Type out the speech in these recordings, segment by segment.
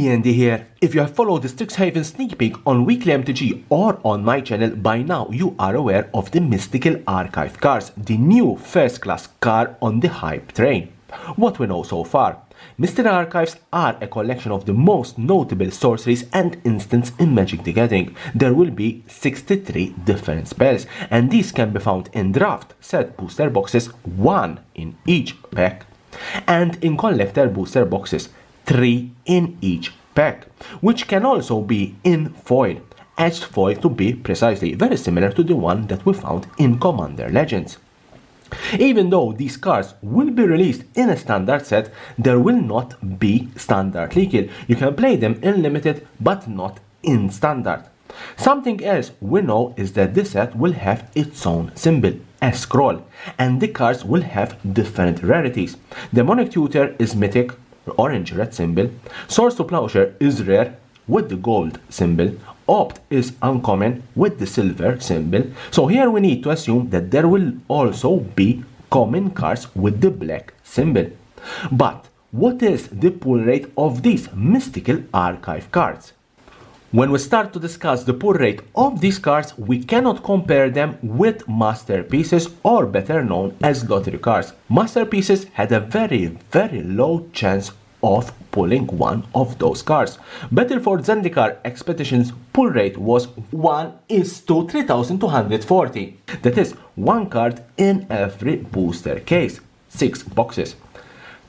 E.N.D here. If you have followed the Strixhaven sneak peek on weekly MTG or on my channel, by now you are aware of the Mystical Archive cards, the new first class card on the hype train. What we know so far: Mystical Archives are a collection of the most notable sorceries and instants in Magic the Gathering. There will be 63 different spells, and these can be found in draft set booster boxes, 1 in each pack, and in collector booster boxes, 3 in each pack, which can also be in foil, edged foil to be precisely, very similar to the one that we found in Commander Legends. Even though these cards will be released in a standard set, there will not be standard legal. You can play them in limited but not in standard. Something else we know is that this set will have its own symbol, a scroll, and the cards will have different rarities. Demonic Tutor is mythic, orange-red symbol. Source to Plowshare is rare with the gold symbol. Opt is uncommon with the silver symbol. So here we need to assume that there will also be common cards with the black symbol. But what is the pull rate of these Mystical Archive cards? When we start to discuss the pull rate of these cards, we cannot compare them with Masterpieces, or better known as lottery cards. Masterpieces had a very low chance of pulling one of those cards. Battleford Zendikar Expedition's pull rate was 1:3240. That is one card in every booster case, 6 boxes.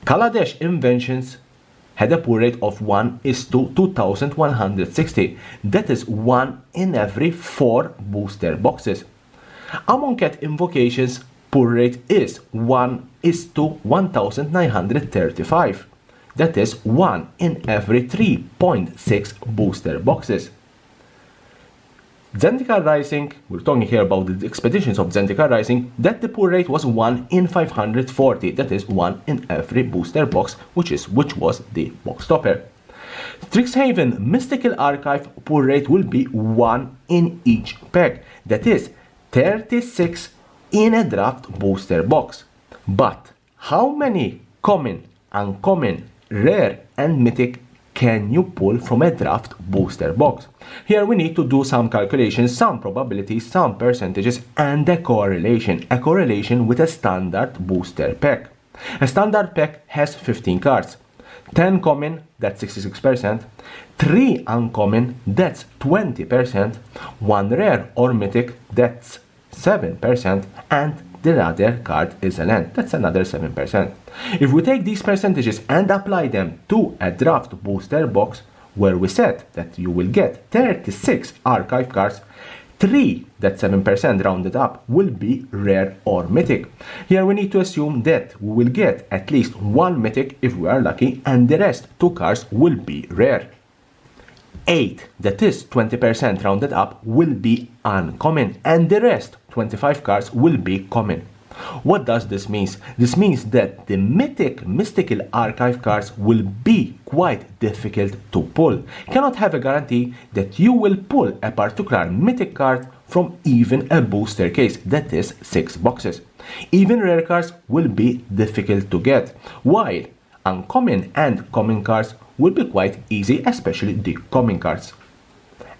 Kaladesh Inventions had a pull rate of 1:2160. That is 1 in every 4 booster boxes. Amonkhet Invocations pull rate is 1:1935. That is 1 in every 3.6 booster boxes. Zendikar Rising, we're talking here about the expeditions of Zendikar Rising, that the pull rate was 1 in 540, that is 1 in every booster box, which was the box topper. Strixhaven Mystical Archive pull rate will be 1 in each pack, that is 36 in a draft booster box. But how many common, uncommon, rare and mythic can you pull from a draft booster box? Here we need to do some calculations, some probabilities, some percentages, and a correlation with a standard booster pack. A standard pack has 15 cards. 10 common, that's 66%, 3 uncommon, that's 20%, 1 rare or mythic, that's 7%, and the other card is a land, that's another 7%. If we take these percentages and apply them to a draft booster box, where we said that you will get 36 archive cards, 3, that's 7% rounded up, will be rare or mythic. Here we need to assume that we will get at least 1 mythic if we are lucky, and the rest 2 cards will be rare. 8, that is 20% rounded up, will be uncommon, and the rest 25 cards will be common. What does this mean? This means that the Mystical Archive cards will be quite difficult to pull. You cannot have a guarantee that you will pull a particular mythic card from even a booster case, that is 6 boxes. Even rare cards will be difficult to get, while uncommon and common cards will be quite easy, especially the common cards.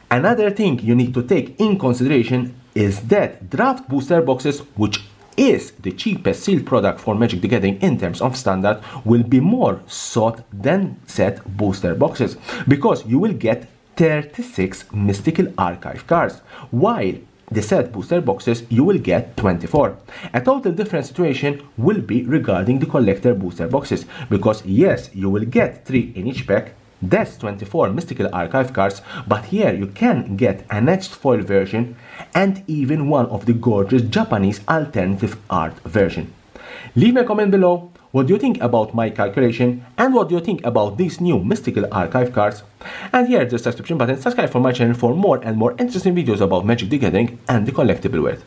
Another thing you need to take in consideration is that draft booster boxes, which is the cheapest sealed product for Magic the Gathering in terms of standard, will be more sought than set booster boxes, because you will get 36 Mystical Archive cards, while the set booster boxes you will get 24. A total different situation will be regarding the collector booster boxes, because yes, you will get 3 in each pack, that's 24 Mystical Archive cards, but here you can get an edged foil version and even one of the gorgeous Japanese alternative art version. Leave me a comment below. What do you think about my calculation, and what do you think about these new Mystical Archive cards? And here's the subscription button. Subscribe for my channel for more and more interesting videos about Magic the Gathering and the collectible world.